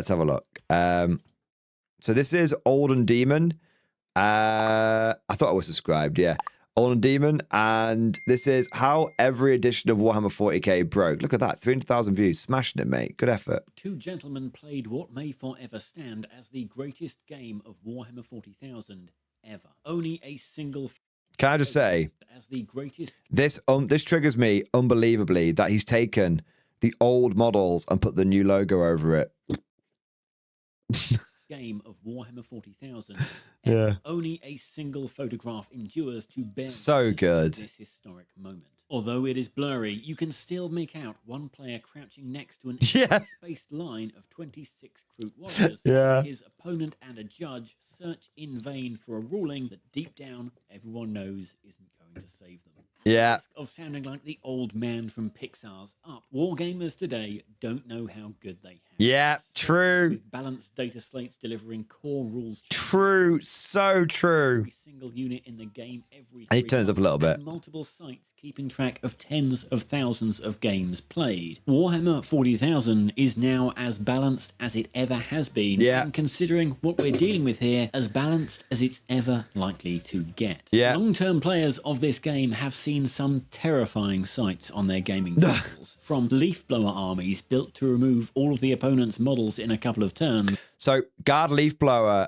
let's have a look. So this is Old and Demon. I thought I was subscribed, yeah. Old and Demon, and this is how every edition of Warhammer 40k broke. Look at that, 300,000 views. Smashing it, mate. Good effort. Two gentlemen played what may forever stand as the greatest game of Warhammer 40,000 ever. Only a single... Can I just say, as the greatest... this triggers me unbelievably that he's taken the old models and put the new logo over it. Game of Warhammer 40,000. Yeah. Only a single photograph endures to bear So good. this historic moment. Although it is blurry, you can still make out one player crouching next to an spaced line of 26 Kroot warriors. Yeah. His opponent and a judge search in vain for a ruling that deep down everyone knows isn't going to save them. Yeah. At the risk of sounding like the old man from Pixar's Up, wargamers today don't know how good they have. Yeah, true. With balanced data slates delivering core rules. True, so true. Every single unit in the game every And he turns up a little bit. Multiple sites keeping track of tens of thousands of games played. Warhammer 40,000 is now as balanced as it ever has been. Yeah. And considering what we're dealing with here, as balanced as it's ever likely to get. Yeah. Long-term players of this game have seen some terrifying sights on their gaming tables. From leaf blower armies built to remove all of the opponent's models in a couple of turns. So Guard Leaf Blower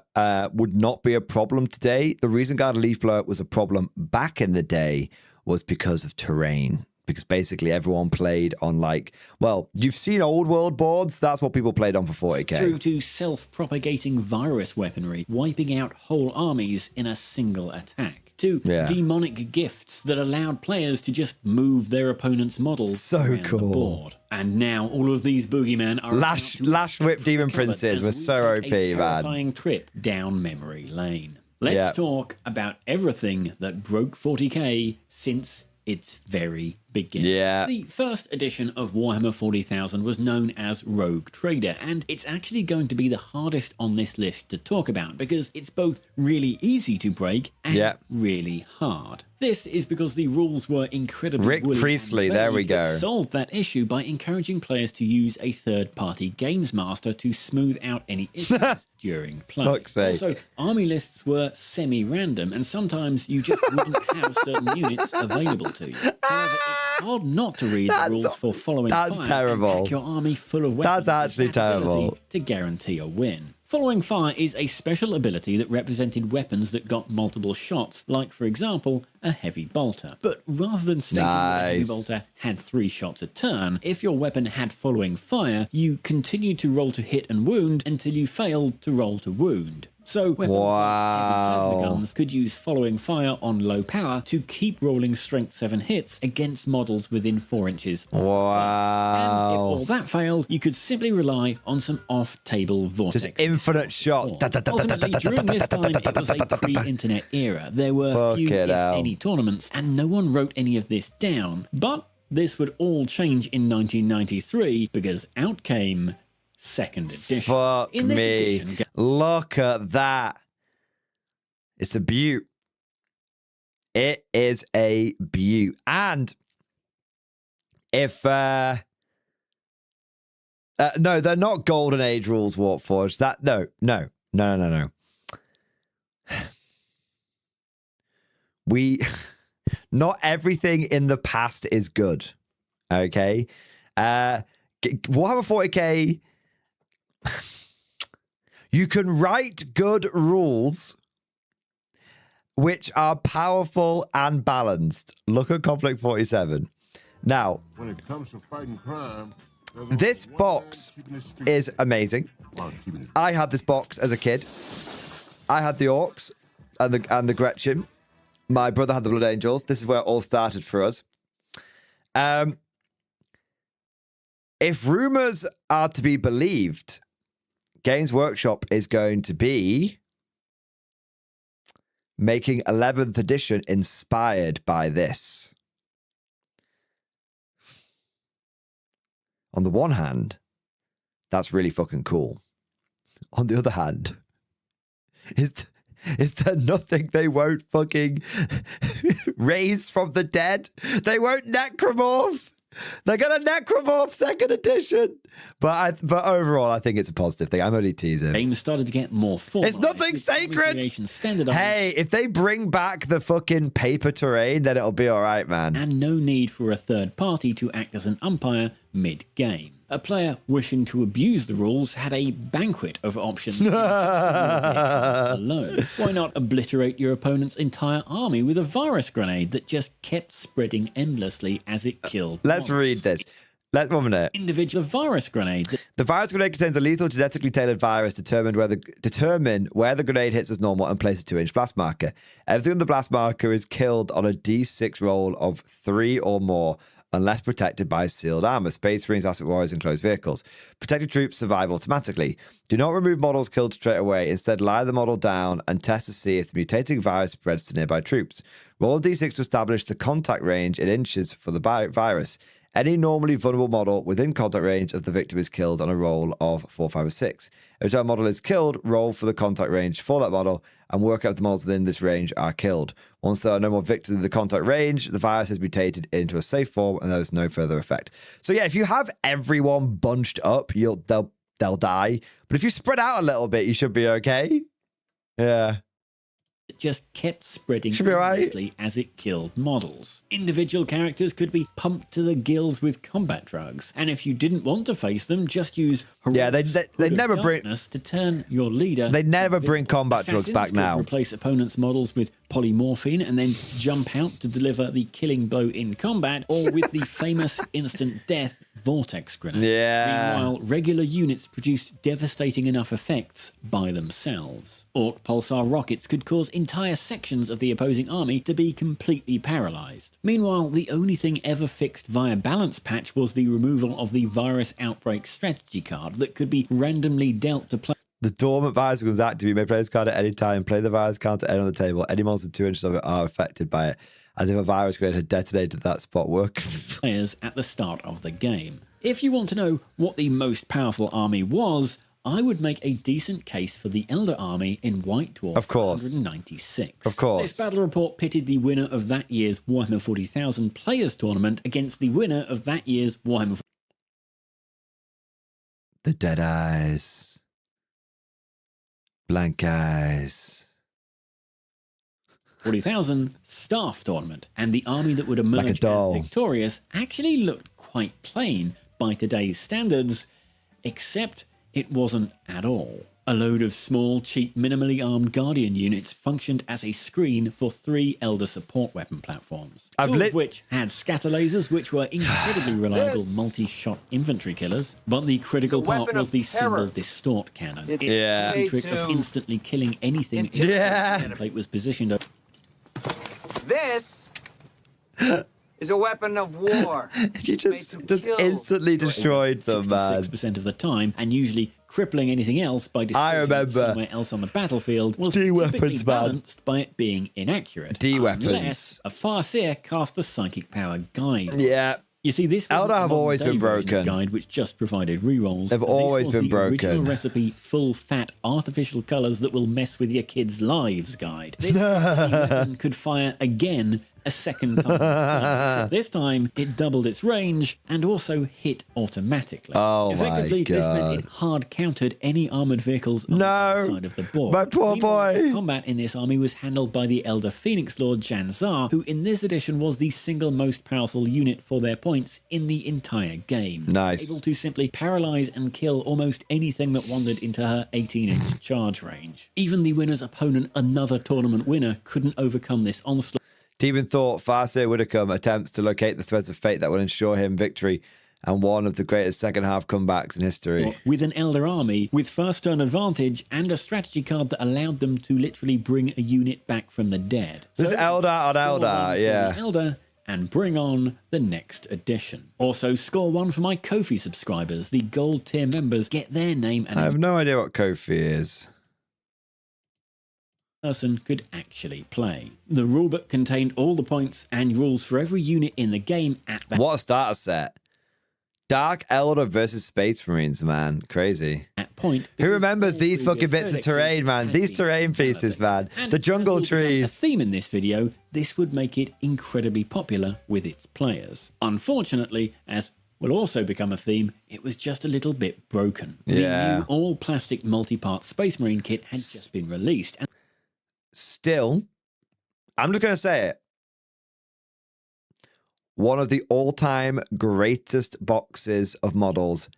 would not be a problem today. The reason Guard Leaf Blower was a problem back in the day was because of terrain. Because basically everyone played on like, well, you've seen old world boards. That's what people played on for 40k. Through to self-propagating virus weaponry, wiping out whole armies in a single attack. To demonic gifts that allowed players to just move their opponent's models around the board. And now all of these boogeymen are Lash Whip Demon Princes were so OP, man. Terrifying trip down memory lane. Let's talk about everything that broke 40k since its very beginning. Yeah. The first edition of Warhammer 40,000 was known as Rogue Trader, and it's actually going to be the hardest on this list to talk about because it's both really easy to break and really hard. This is because the rules were incredibly Rick Priestley, there we go. Solved that issue by encouraging players to use a third-party games master to smooth out any issues during play. Fuck's sake. Also, army lists were semi-random, and sometimes you just wouldn't have certain units available to you. However, it's hard not to read the rules for following fire. That's terrible. And pack your army full of weapons. That's actually terrible. To guarantee a win. Following fire is a special ability that represented weapons that got multiple shots, like, for example, a heavy bolter. But rather than stating that a heavy bolter had 3 shots a turn, if your weapon had following fire, you continued to roll to hit and wound until you failed to roll to wound. So weapons like heavy plasma guns could use following fire on low power to keep rolling strength 7 hits against models within 4 inches of the face. And if all that failed, you could simply rely on some off-table vortex. Just infinite shots. Ultimately, during this time, it was a pre-internet era. There were few, if any, tournaments, and no one wrote any of this down. But this would all change in 1993 because out came 2nd edition. Fuck me. Look at that. It's a beaut. It is a beaut. And if no, they're not Golden Age rules, Warforged. That no. Not everything in the past is good. Okay. Warhammer 40k. You can write good rules which are powerful and balanced. Look at Conflict 47. Now, when it comes to fighting crime, this box is amazing. I had this box as a kid. I had the Orcs and the Gretchen. My brother had the Blood Angels. This is where it all started for us. If rumors are to be believed, Games Workshop is going to be making 11th edition inspired by this. On the one hand, that's really fucking cool. On the other hand, is there nothing they won't fucking raise from the dead? They won't necromorph. They're going to necromorph second edition. But overall, I think it's a positive thing. I'm only teasing. Games started to get more formalized. It's nothing sacred. Hey, if they bring back the fucking paper terrain, then it'll be all right, man. And no need for a third party to act as an umpire mid-game. A player wishing to abuse the rules had a banquet of options alone. Why not obliterate your opponent's entire army with a virus grenade that just kept spreading endlessly as it killed Let's read this. Let's 1 minute. Individual virus grenade. The virus grenade contains a lethal genetically tailored virus determine where the grenade hits as normal and place a 2-inch blast marker. Everything on the blast marker is killed on a D6 roll of 3 or more, unless protected by sealed armor, Space Marines, Asset Warriors, and closed vehicles. Protected troops survive automatically. Do not remove models killed straight away. Instead, lie the model down and test to see if the mutating virus spreads to nearby troops. Roll a D6 to establish the contact range in inches for the virus. Any normally vulnerable model within contact range of the victim is killed on a roll of 4, 5, or 6. Every time a model is killed, roll for the contact range for that model and work out if the models within this range are killed. Once there are no more victims in the contact range, the virus is mutated into a safe form and there is no further effect. So yeah, if you have everyone bunched up, they'll die. But if you spread out a little bit, you should be okay. Yeah. It just kept spreading endlessly as it killed models. Individual characters could be pumped to the gills with combat drugs, and if you didn't want to face them, just use they never bring to turn your leader. They never bring combat drugs back now. Replace opponents' models with polymorphine and then jump out to deliver the killing blow in combat, or with the famous instant death vortex grenade. Yeah. Meanwhile, regular units produced devastating enough effects by themselves. Orc pulsar rockets could cause entire sections of the opposing army to be completely paralyzed. Meanwhile, the only thing ever fixed via balance patch was the removal of the virus outbreak strategy card that could be randomly dealt to play. The dormant virus becomes active. You may play this card at any time. Play the virus counter on the table. Any monster 2 inches of it are affected by it, as if a virus grenade had detonated that spot. Players at the start of the game. If you want to know what the most powerful army was, I would make a decent case for the Elder Army in White Dwarf 196. Of course. This battle report pitted the winner of that year's Warhammer 40,000 Players Tournament against the winner of that year's Warhammer... The dead eyes. Blank eyes. 40,000 Staff Tournament, and the army that would emerge as victorious actually looked quite plain by today's standards, except it wasn't at all. A load of small, cheap, minimally armed Guardian units functioned as a screen for 3 Elder support weapon platforms, two of which had scatter lasers, which were incredibly reliable multi-shot infantry killers, but the critical part was the single distort cannon. Its trick of instantly killing anything the plate was positioned. This is a weapon of war. You just instantly destroyed them, man. 66% of the time, and usually crippling anything else by destroying somewhere else on the battlefield, was typically balanced by it being inaccurate. D-weapons. A Farseer cast the psychic power guide. Yeah. You see, this Elder have always been broken. Guide which just provided rerolls. They've always been broken. Original recipe, full fat artificial colours that will mess with your kids' lives guide. This weapon could fire again a second time. Except this time, it doubled its range and also hit automatically. Oh Effectively, my God. this meant it hard countered any armoured vehicles on the other side of the board. My poor boy. Combat in this army was handled by the Elder Phoenix Lord Janzar, who in this edition was the single most powerful unit for their points in the entire game. Nice. Able to simply paralyze and kill almost anything that wandered into her 18-inch charge range. Even the winner's opponent, another tournament winner, couldn't overcome this onslaught. Demon Thought, Farseer Widdicombe attempts to locate the threads of fate that will ensure him victory and one of the greatest second half comebacks in history. With an Elder army, with first turn advantage, and a strategy card that allowed them to literally bring a unit back from the dead. This is Elder on Elder, yeah. Elder, and bring on the next edition. Also, score 1 for my Ko-fi subscribers. The gold tier members get their name and I have no idea what Ko-fi is. Person could actually play. The rulebook contained all the points and rules for every unit in the game at that. What a starter set. Dark Elder versus Space Marines, man. Crazy. At point. Who remembers these fucking bits of terrain, man? These terrain pieces, man. The jungle trees. A theme in this video, this would make it incredibly popular with its players. Unfortunately, as will also become a theme, it was just a little bit broken. Yeah. The new all-plastic multi-part Space Marine kit had just been released. And still, I'm just going to say it. One of the all-time greatest boxes of models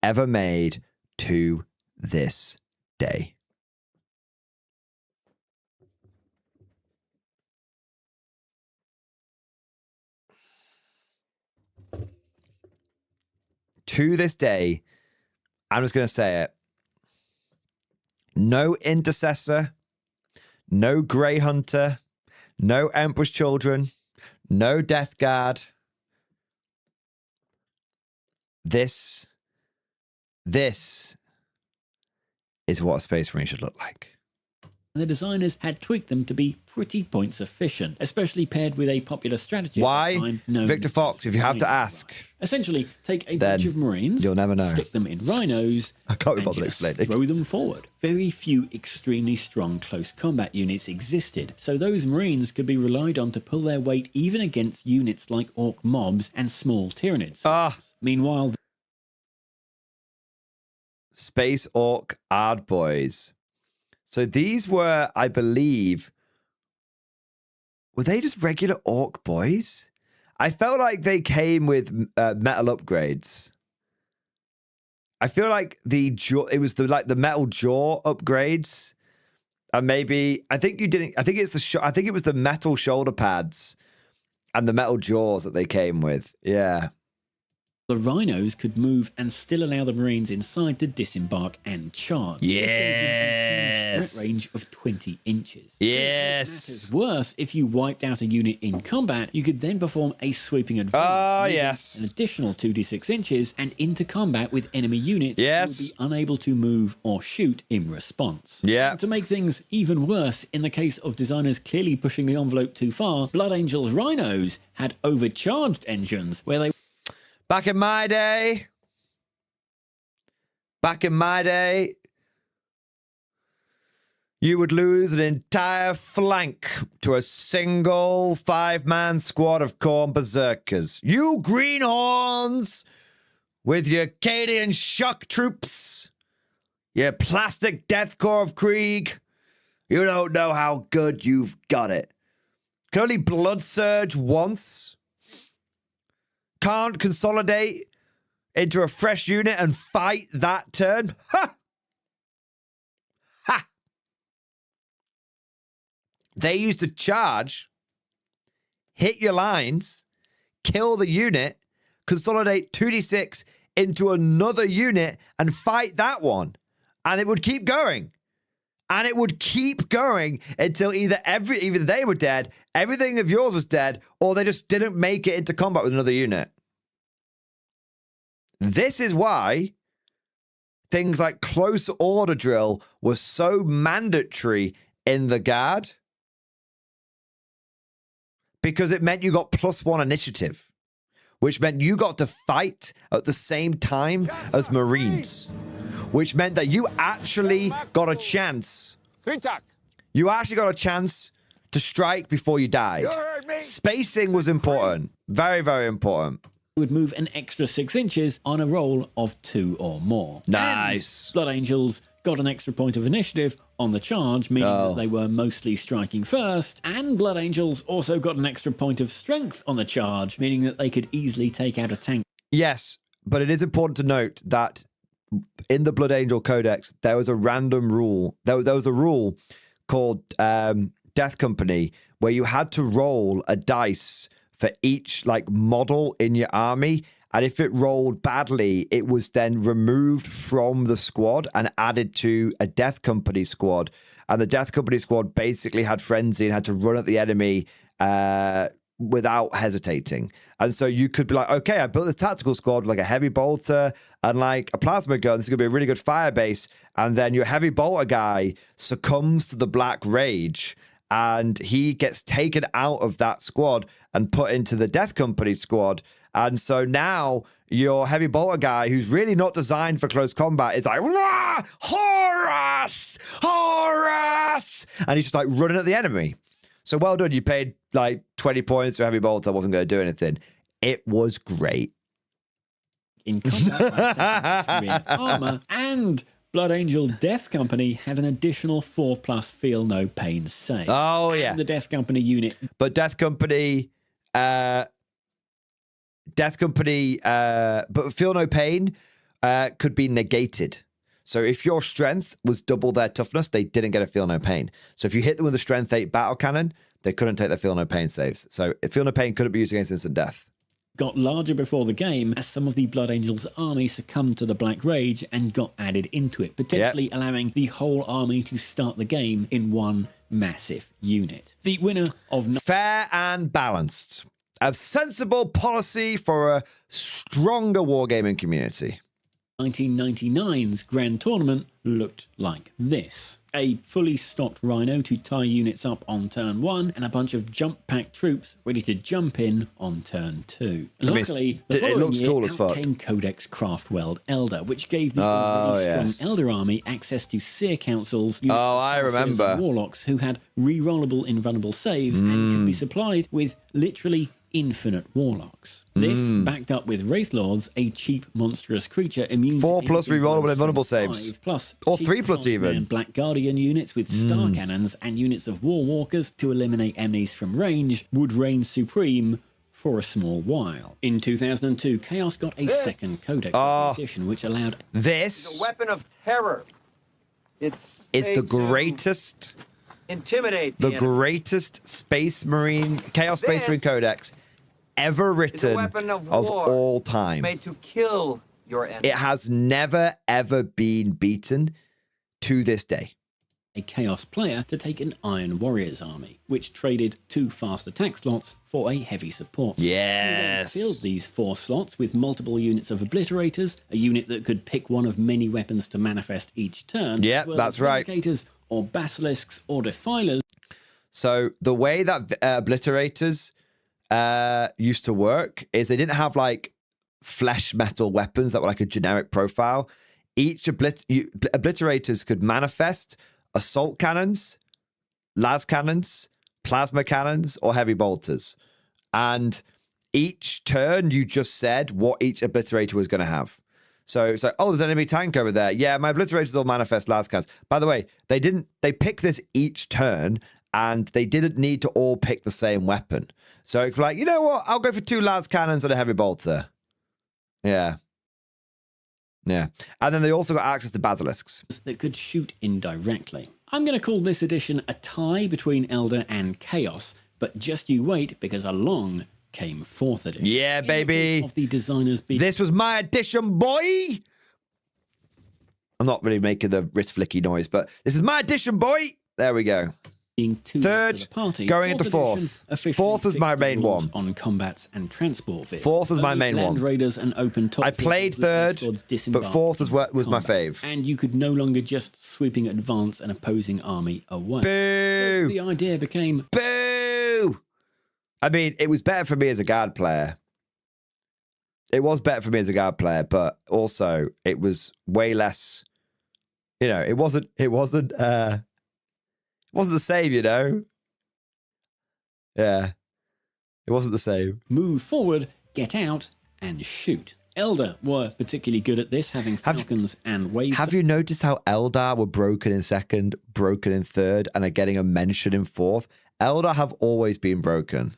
ever made to this day. To this day, I'm just going to say it. No Intercessor, no Grey Hunter, no Emperor's Children, no Death Guard. This is what a Space Marine should look like. the designers had tweaked them to be pretty points efficient, especially paired with a popular strategy Why? at the time known Victor as Fox, if you have to Rhino ask. Rush. Essentially, take a Then bunch of Marines, you'll never know. stick them in rhinos, I can't be and bothered just explaining. throw them forward. Very few extremely strong close combat units existed, so those Marines could be relied on to pull their weight even against units like Orc mobs and small Tyranids. Meanwhile, Space Orc Ard Boys. So these were, I believe, were they just regular Orc boys? I felt like they came with metal upgrades. I feel like it was the metal jaw upgrades, and maybe I think you didn't. I think it was the metal shoulder pads and the metal jaws that they came with. Yeah. the rhinos could move and still allow the Marines inside to disembark and charge. Yes. Threat range of 20 inches. Yes. Matters worse, if you wiped out a unit in combat, you could then perform a sweeping advance. Oh, moving yes. An additional 2d6 inches and into combat with enemy units Yes. who would be unable to move or shoot in response. Yeah. And to make things even worse, in the case of designers clearly pushing the envelope too far, Blood Angel's rhinos had overcharged engines where they Back in my day, you would lose an entire flank to a single 5-man squad of Khorne berserkers. You greenhorns with your Cadian shock troops, your plastic deathcore of Krieg, you don't know how good you've got it. Can only blood surge once. Can't consolidate into a fresh unit and fight that turn. Ha! Ha! They used to charge, hit your lines, kill the unit, consolidate 2d6 into another unit and fight that one. And it would keep going. And it would keep going until either they were dead, everything of yours was dead, or they just didn't make it into combat with another unit. This is why things like close order drill was so mandatory in the Guard. Because it meant you got +1 initiative, which meant you got to fight at the same time as Marines. Which meant that you actually got a chance. You actually got a chance to strike before you died. Spacing was important. Very, very important. would move an extra 6 inches on a roll of 2 or more. Nice. And Blood Angels got an extra point of initiative on the charge, meaning that they were mostly striking first, and Blood Angels also got an extra point of strength on the charge, meaning that they could easily take out a tank. Yes, but it is important to note that in the Blood Angel Codex, there was a random rule. There was a rule called Death Company where you had to roll a dice for each model in your army. And if it rolled badly, it was then removed from the squad and added to a Death Company squad. And the Death Company squad basically had frenzy and had to run at the enemy without hesitating. And so you could be like, okay, I built this tactical squad with a heavy bolter and a plasma gun. This is going to be a really good fire base. And then your heavy bolter guy succumbs to the Black Rage and he gets taken out of that squad and put into the Death Company squad. And so now your heavy bolter guy, who's really not designed for close combat, is like, "Rah! Horus! Horus!" And he's just like running at the enemy. So well done. You paid like 20 points for heavy bolter. Wasn't going to do anything. It was great. In combat, armor, and Blood Angel Death Company had an additional 4+ feel no pain save. Oh, yeah. And the Death Company unit. But Death Company, but feel no pain could be negated. So if your strength was double their toughness, they didn't get a feel no pain. So if you hit them with a strength 8 battle cannon, they couldn't take their feel no pain saves. So feel no pain couldn't be used against instant death. Got larger before the game as some of the Blood Angels army succumbed to the Black Rage and got added into it, potentially allowing the whole army to start the game in one massive unit. The winner of... Fair and balanced. A sensible policy for a stronger wargaming community. 1999's Grand Tournament looked like this. A fully stocked Rhino to tie units up on turn 1 and a bunch of jump pack troops ready to jump in on turn 2. Luckily, the following looks year cool as fuck. came Codex Craftweld Elder, which gave the already strong Elder army access to Seer Councils, units of I Farseers remember. and Warlocks who had re-rollable invulnerable saves and could be supplied with literally infinite warlocks. This, backed up with Wraith Lords, a cheap monstrous creature immune 4+ to rerollable invulnerable saves. 5+, Or cheap 3+ even. and Black Guardian units with star cannons and units of War Walkers to eliminate enemies from range would reign supreme for a small while. In 2002, Chaos got a second Codex edition, which allowed... This A weapon of terror. It's is the made to greatest... intimidate The enemy. greatest Space Marine, Chaos Space This Marine Codex ever It's a written weapon of of war. all It's time. made to kill your enemy. It has never, ever been beaten to this day. a Chaos player to take an Iron Warriors army, which traded 2 fast attack slots for a heavy support. Yes. You then filled these 4 slots with multiple units of Obliterators, a unit that could pick one of many weapons to manifest each turn. Yep, as well that's as right. Vindicators or Basilisks or Defilers. So the way that Obliterators used to work is they didn't have like flesh metal weapons that were like a generic profile. Each Obliterators could manifest assault cannons, las cannons, plasma cannons, or heavy bolters. And each turn you just said what each Obliterator was going to have. So it's like, oh, there's an enemy tank over there. Yeah, my Obliterators will manifest las cannons. By the way, they picked this each turn, and they didn't need to all pick the same weapon. So it's like, you know what? I'll go for 2 las cannons and a heavy bolter. Yeah. Yeah. And then they also got access to basilisks. That could shoot indirectly. I'm going to call this edition a tie between Elder and Chaos, but just you wait, because along came 4th edition. Yeah, baby. Of the designers This was my edition, boy. I'm not really making the wrist flicky noise, but this is my edition, boy. There we go. being 2 Third, to the party. going into 4th fourth. edition officially 4th was my fixed the main rules one. on combats and transport vehicles. 4th was my Only main Land one. Raiders and open top I played vehicles let their 3rd, squads but disembark 4th was my combat. fave. And you could no longer just sweeping advance an opposing army away. Boo! So the idea became, Boo! I mean, it was better for me as a guard player. It was better for me as a guard player, but also it was way less. You know, it wasn't the same. You know. Yeah, it wasn't the same. move forward, get out, and shoot. Elder were particularly good at this, having Falcons and Waves. Have you noticed how Eldar were broken in 2nd, broken in 3rd, and are getting a mention in 4th? Eldar have always been broken.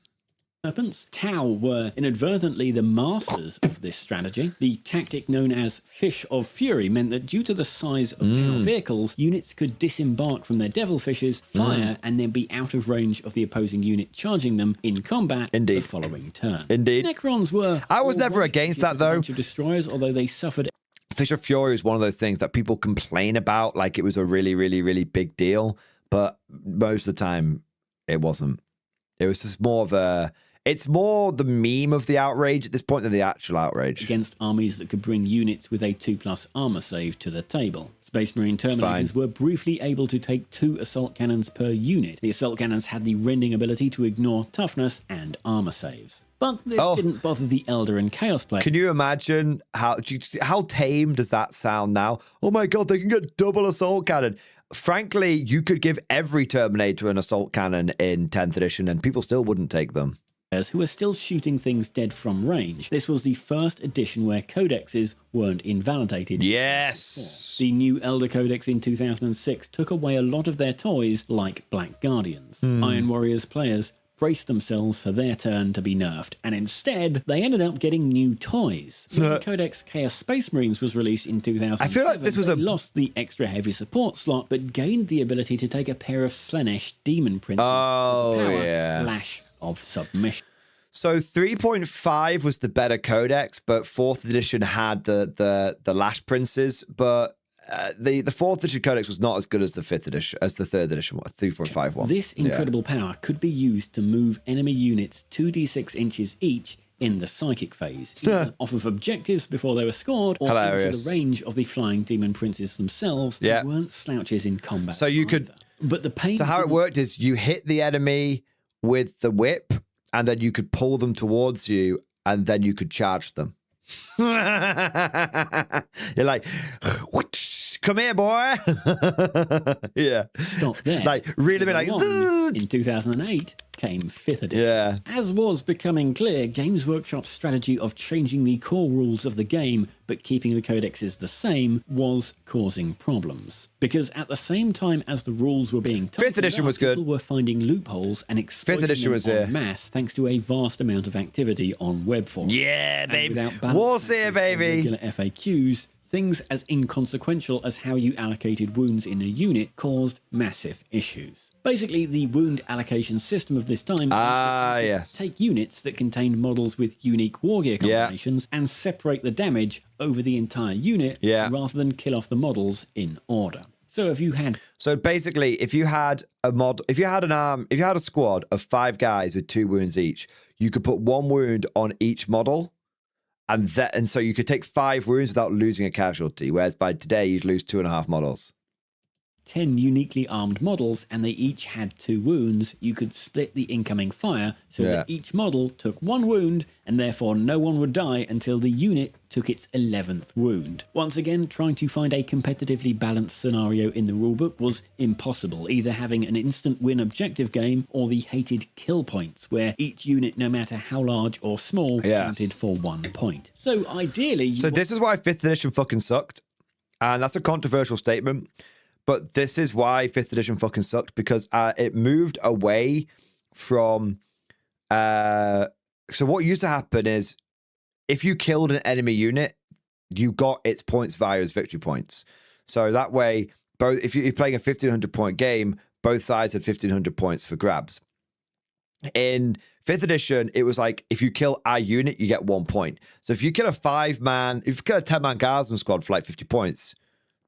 Serpents. Tau were inadvertently the masters of this strategy. The tactic known as Fish of Fury meant that due to the size of Tau vehicles, units could disembark from their Devilfishes, fire, and then be out of range of the opposing unit charging them in combat Indeed. the following turn. Indeed. Necrons were... I was never alright against against that, a though. bunch of destroyers, although they suffered... Fish of Fury is one of those things that people complain about like it was a really, really, really big deal. But most of the time, it wasn't. It was just more of a... It's more the meme of the outrage at this point than the actual outrage. Against armies that could bring units with a 2+ armor save to the table. Space Marine Terminators were briefly able to take 2 assault cannons per unit. The assault cannons had the rending ability to ignore toughness and armor saves. But this didn't bother the Elder and Chaos players. Can you imagine how tame does that sound now? Oh my god, they can get double assault cannon. Frankly, you could give every Terminator an assault cannon in 10th edition and people still wouldn't take them. Who are still shooting things dead from range. This was the first edition where codexes weren't invalidated. Yes! The new Elder Codex in 2006 took away a lot of their toys, like Black Guardians. Iron Warriors players braced themselves for their turn to be nerfed, and instead, they ended up getting new toys. When the Codex Chaos Space Marines was released in 2007, I feel like this was they lost the extra heavy support slot, but gained the ability to take a pair of Slaanesh Demon Princes with the power Lash of Submission. So 3.5 was the better codex, but 4th edition had the Lash Princes, but the 4th edition codex was not as good as the 5th edition, as the 3rd edition 3.5 one. This incredible power could be used to move enemy units 2d6 inches each in the psychic phase, either off of objectives before they were scored, or into the range of the flying demon princes themselves, who weren't slouches in combat. So you could, but the pain. So how it worked is you hit the enemy with the whip, and then you could pull them towards you, and then you could charge them. You're like, come here, boy. Yeah. Stop there. Like, really be like, in 2008 came 5th edition. Yeah. As was becoming clear, Games Workshop's strategy of changing the core rules of the game but keeping the codexes the same was causing problems. Because at the same time as the rules were being tightened 5th edition was good. People were finding loopholes and exploiting 5th edition was en masse thanks to a vast amount of activity on web forums. Yeah, baby. Without Warseer, baby. Regular FAQs, things as inconsequential as how you allocated wounds in a unit caused massive issues. Basically, the wound allocation system of this time take units that contained models with unique wargear combinations and separate the damage over the entire unit rather than kill off the models in order. So if you had basically, if you had a squad of 5 guys with 2 wounds each, you could put 1 wound on each model. And so you could take 5 wounds without losing a casualty, whereas by today you'd lose 2.5 models. 10 uniquely armed models, and they each had 2 wounds. You could split the incoming fire so that each model took 1 wound, and therefore no one would die until the unit took its 11th wound. Once again, trying to find a competitively balanced scenario in the rulebook was impossible, either having an instant win objective game or the hated kill points, where each unit, no matter how large or small, counted for 1 point. So ideally... So this is why 5th edition fucking sucked, and that's a controversial statement. But this is why 5th edition fucking sucked, because it moved away from... so what used to happen is, if you killed an enemy unit, you got its points value as victory points. So that way, if you're playing a 1,500 point game, both sides had 1,500 points for grabs. In 5th edition, it was like, if you kill a unit, you get 1 point. So if you kill a 5-man, if you kill a 10-man guardsman squad for like 50 points,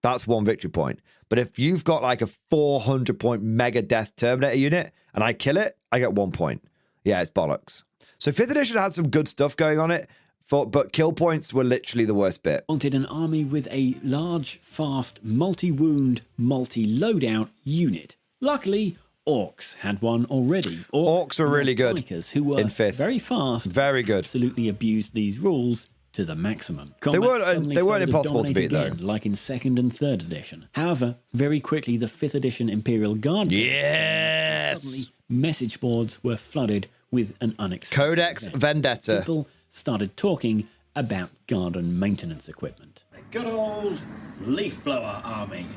that's 1 victory point. But if you've got like a 400-point mega death Terminator unit and I kill it, I get 1 point. Yeah, it's bollocks. So 5th edition had some good stuff going on it, but kill points were literally the worst bit. Wanted an army with a large, fast, multi-wound, multi-loadout unit. Luckily, Orcs had one already. Orcs were really good who were in 5th. Very fast. Very good. Absolutely abused these rules to the maximum. They weren't impossible to beat, though. Like in 2nd and 3rd edition. However, very quickly, the 5th edition Imperial Guard... Suddenly, message boards were flooded with an unexpected Codex Vendetta. People started talking about garden maintenance equipment. A good old leaf blower army.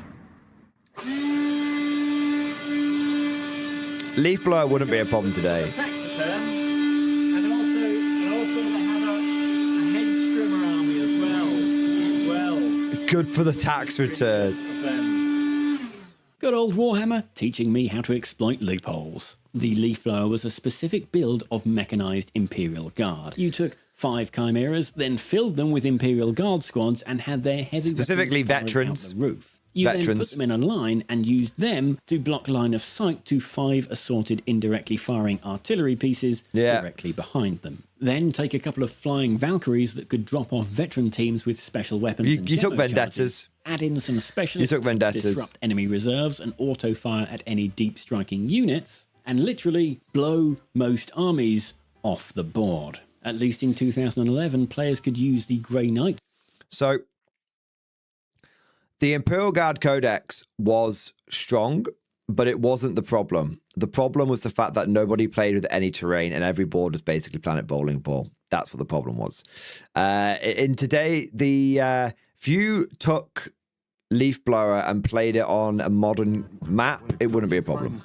Leaf blower wouldn't be a problem today. Good for the tax return. Good old Warhammer teaching me how to exploit loopholes. The leaf blower was a specific build of mechanized Imperial Guard. You took 5 chimeras, then filled them with Imperial Guard squads and had their heavy specifically veterans out the roof. You then put veterans. them in a line and used them to block line of sight to 5 assorted indirectly firing artillery pieces directly behind them. Then take a couple of flying Valkyries that could drop off veteran teams with special weapons. You took Vendettas. Add in some specialists You took Vendettas. to disrupt enemy reserves and auto-fire at any deep striking units, and literally blow most armies off the board. At least in 2011, players could use the Grey Knight. So, the Imperial Guard Codex was strong, but it wasn't the problem. The problem was the fact that nobody played with any terrain and every board was basically Planet Bowling Ball. That's what the problem was. In today, if you took Leaf Blower and played it on a modern map, it wouldn't be a problem.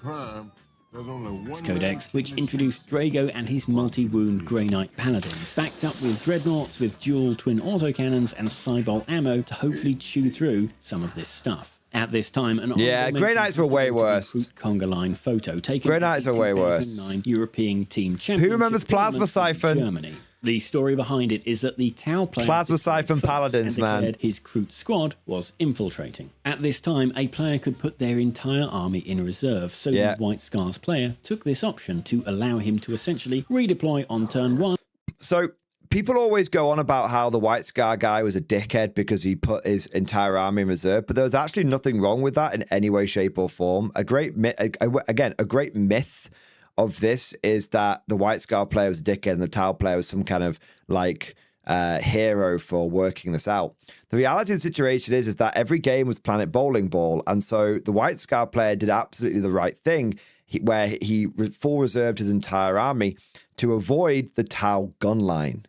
Codex, which introduced Drago and his multi-wound Grey Knight Paladins, backed up with dreadnoughts with dual twin autocannons and Cybol ammo to hopefully chew through some of this stuff. At this time, Grey Knights were way worse. Conga line photo taken Grey Knights are way worse. European team championship. Who remembers Plasma Siphon? Germany. The story behind it is that the Tau player Plasma Siphon Paladins, man. His Kroot squad was infiltrating. At this time, a player could put their entire army in reserve, so the White Scars player took this option to allow him to essentially redeploy on turn 1. So people always go on about how the White Scar guy was a dickhead because he put his entire army in reserve, but there was actually nothing wrong with that in any way, shape, or form. A great myth of this is that the White Scar player was a dickhead and the Tau player was some kind of like hero for working this out. The reality of the situation is that every game was Planet Bowling Ball, and so the White Scar player did absolutely the right thing, where he full reserved his entire army to avoid the Tau gun line.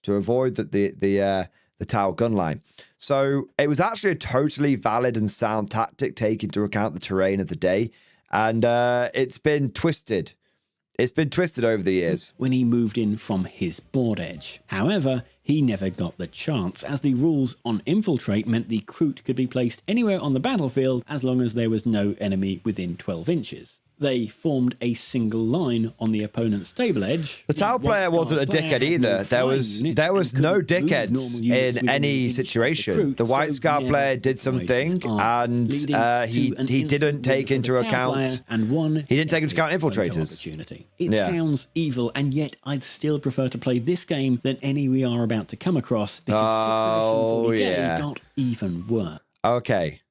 To avoid the Tau gun line. So it was actually a totally valid and sound tactic, taking into account the terrain of the day. And it's been twisted. It's been twisted over the years. When he moved in from his board edge. However, he never got the chance, as the rules on Infiltrate meant the Kroot could be placed anywhere on the battlefield as long as there was no enemy within 12 inches. They formed a single line on the opponent's table edge. The Tau player wasn't a dickhead either. There was no dickheads in any situation. The White Scar player did something, and he didn't take into account. He didn't take into account infiltrators. It sounds evil, and yet I'd still prefer to play this game than any we are about to come across, because it got even worse. Okay,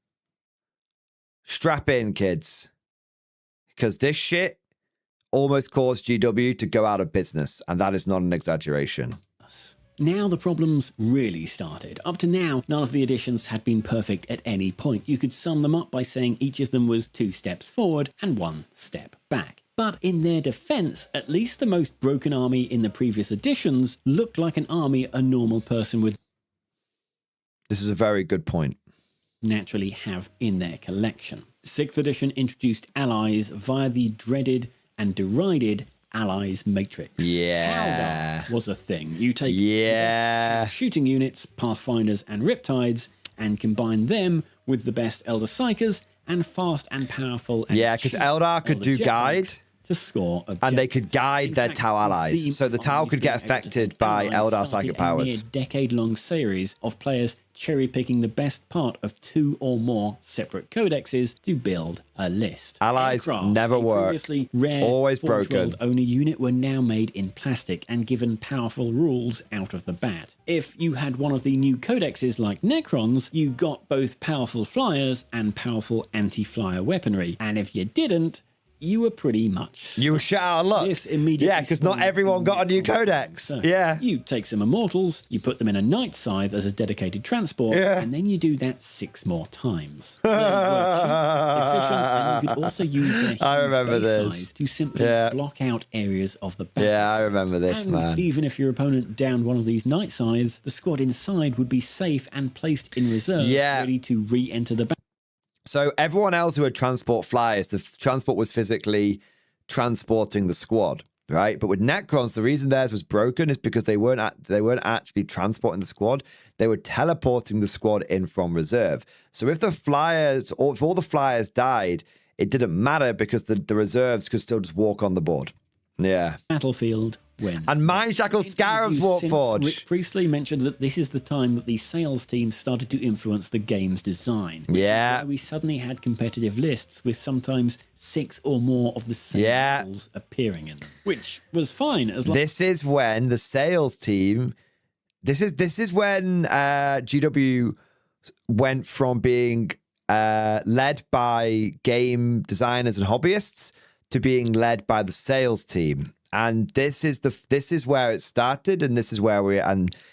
strap in, kids. Because this shit almost caused GW to go out of business, and that is not an exaggeration. Now the problems really started. Up to now, none of the additions had been perfect at any point. You could sum them up by saying each of them was 2 steps forward and 1 step back. But in their defense, at least the most broken army in the previous editions looked like an army a normal person would This is a very good point. Naturally have in their collection. 6th edition introduced allies via the dreaded and derided allies matrix. Yeah. Tau was a thing. You take the best shooting units, pathfinders and riptides, and combine them with the best Elder Psykers and fast and powerful. And because Eldar could do guide. To score objectives. And they could guide their Tau allies. So the Tau could get affected by Eldar psychic powers. A decade-long series of players cherry-picking the best part of 2 or more separate codexes to build a list. Allies Aircraft, never work. Previously rare, Always broken. Only unit were now made in plastic and given powerful rules out of the bat. If you had one of the new codexes like Necrons, you got both powerful flyers and powerful anti-flyer weaponry. And if you didn't, you were pretty much You were shut out of luck. Because not everyone got a new codex. So you take some Immortals, you put them in a Night Scythe as a dedicated transport, and then you do that 6 more times. They were cheap, efficient, and you could also use their huge base size to simply block out areas of the battle. Yeah, I remember this, man. Even if your opponent downed one of these Night Scythes, the squad inside would be safe and placed in reserve, ready to re-enter the battle. So everyone else who had transport flyers, the transport was physically transporting the squad, right? But with Necrons, the reason theirs was broken is because they weren't actually transporting the squad. They were teleporting the squad in from reserve. So if the flyers, or if all the flyers died, it didn't matter because the reserves could still just walk on the board. Yeah. Battlefield when. And Mine Shackle Scarab's Warforged. Rick Priestley mentioned that this is the time that the sales team started to influence the game's design. Which is why we suddenly had competitive lists with sometimes 6 or more of the same models appearing in them, which was fine as long. This is when the sales team. This is when GW went from being led by game designers and hobbyists to being led by the sales team. And this is where it started, and this is where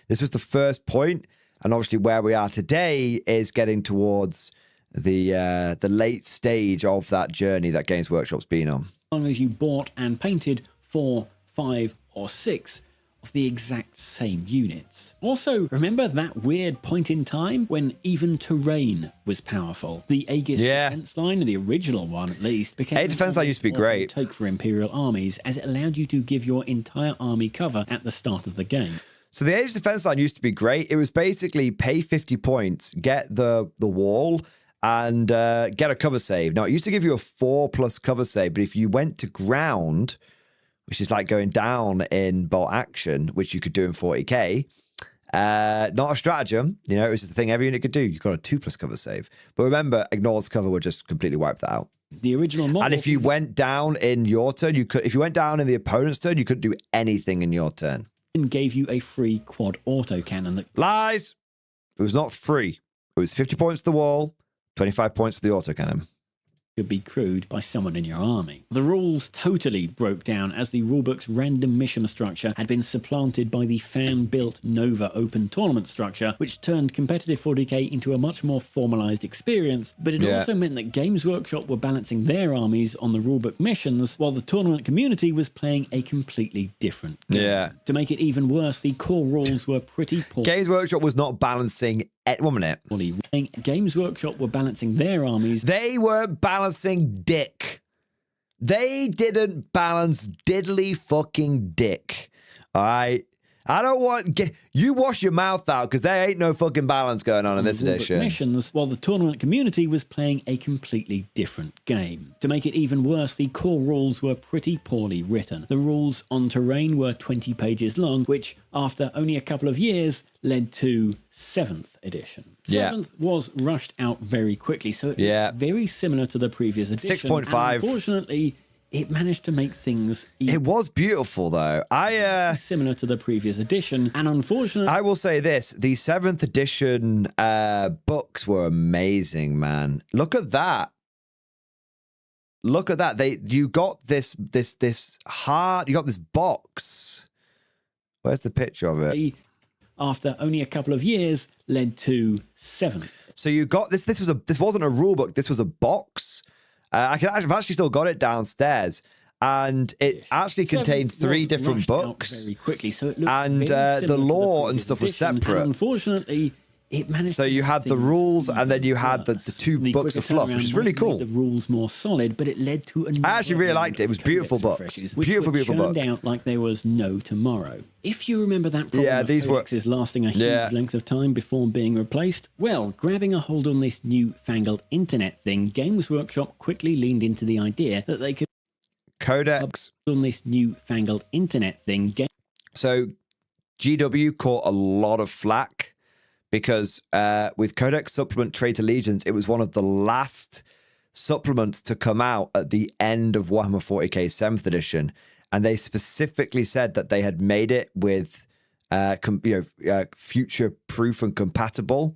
this was the first point. And obviously where we are today is getting towards the late stage of that journey that Games Workshop's been on. As long as you bought and painted 4, 5, or 6 of the exact same units. Also, remember that weird point in time when even terrain was powerful? The Aegis defense line, the original one at least, became Aegis defense line used to be great. Toke for Imperial armies, as it allowed you to give your entire army cover at the start of the game. So the Aegis defense line used to be great. It was basically pay 50 points, get the wall, and get a cover save. Now, it used to give you a 4+ cover save, but if you went to ground, which is like going down in bolt action, which you could do in 40k. Not a stratagem, you know, it was the thing every unit could do. You got a 2+ cover save. But remember, Ignored's cover would just completely wipe that out. The original model. And if you went down in your turn, if you went down in the opponent's turn, you couldn't do anything in your turn. Gave you a free quad autocannon that. Lies! It was not free. It was 50 points to the wall, 25 points for the autocannon. Could be crewed by someone in your army. The rules totally broke down as the rulebook's random mission structure had been supplanted by the fan-built Nova open tournament structure, which turned competitive 40k into a much more formalized experience, but it also meant that Games Workshop were balancing their armies on the rulebook missions, while the tournament community was playing a completely different game. To make it even worse, the core rules were pretty poor. Games Workshop was not balancing 1 minute. Games Workshop were balancing their armies. They were balancing dick. They didn't balance diddly fucking dick. All right? I don't want... You wash your mouth out, because there ain't no fucking balance going on in this edition. Missions, while the tournament community was playing a completely different game. To make it even worse, the core rules were pretty poorly written. The rules on terrain were 20 pages long, which, after only a couple of years, led to 7th edition. 7th was rushed out very quickly, so it was very similar to the previous edition. 6.5. Unfortunately, it managed to make things... It was beautiful, though. Similar to the previous edition, and unfortunately... I will say this. The 7th edition books were amazing, man. Look at that. Look at that. You got this hard... You got this box. Where's the picture of it? After only a couple of years, led to 7th. So you got this. This wasn't a rule book. This was a box. I've actually still got it downstairs, and it actually contained 3 different books. Very quickly, so it looked and the lore and stuff was separate. And unfortunately, it managed. So you had the rules, and then you had the 2 books of fluff, which is really cool. The rules more solid, but it led to a. I actually really liked it. It was beautiful books. Beautiful book. Out like there was no tomorrow. If you remember that problem of codexes lasting a huge length of time before being replaced, well, grabbing a hold on this new-fangled internet thing, Games Workshop quickly leaned into the idea that they could codex on this new-fangled internet thing. So GW caught a lot of flack because with Codex Supplement Trait Allegiance, it was one of the last supplements to come out at the end of Warhammer 40k 7th edition. And they specifically said that they had made it with, future-proof and compatible.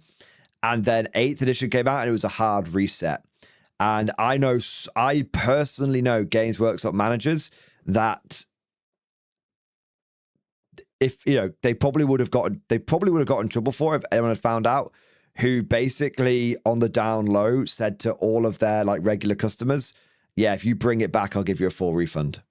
And then 8th edition came out, and it was a hard reset. And I personally know Games Workshop managers that, if they probably would have gotten in trouble for it if anyone had found out. Who basically on the down low said to all of their regular customers, "Yeah, if you bring it back, I'll give you a full refund."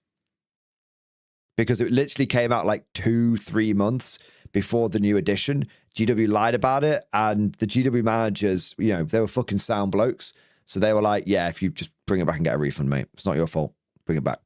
Because it literally came out 2-3 months before the new edition. GW lied about it, and the GW managers, they were fucking sound blokes. So they were like, yeah, if you just bring it back and get a refund, mate. It's not your fault. Bring it back.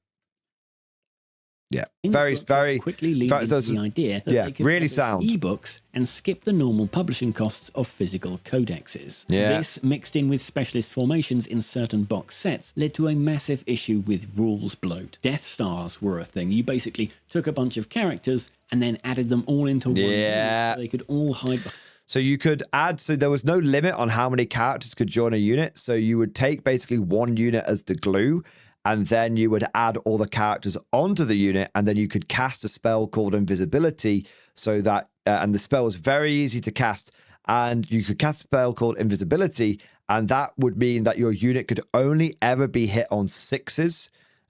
Yeah, Instructors very quickly lead very- into so- the idea that yeah, they could really publish sound. ebooks and skip the normal publishing costs of physical codexes. Yeah. This, mixed in with specialist formations in certain box sets, led to a massive issue with rules bloat. Death Stars were a thing. You basically took a bunch of characters and then added them all into one Yeah. unit so they could all hide behind. So you could add, so there was no limit on how many characters could join a unit. So you would take basically one unit as the glue, and then you would add all the characters onto the unit, and then you could cast a spell called Invisibility, so that, and the spell was very easy to cast, and you could cast a spell called Invisibility, and that would mean that your unit could only ever be hit on 6s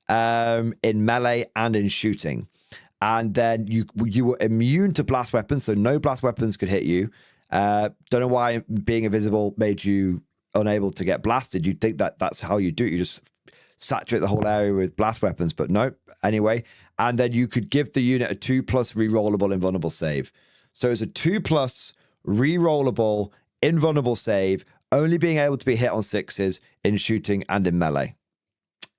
in melee and in shooting. And then you were immune to blast weapons, so no blast weapons could hit you. Don't know why being invisible made you unable to get blasted. You'd think that that's how you do it. You just saturate the whole area with blast weapons, but nope. Anyway, and then you could give the unit a 2+ rerollable invulnerable save. So it's a 2+ rerollable invulnerable save, only being able to be hit on 6s in shooting and in melee.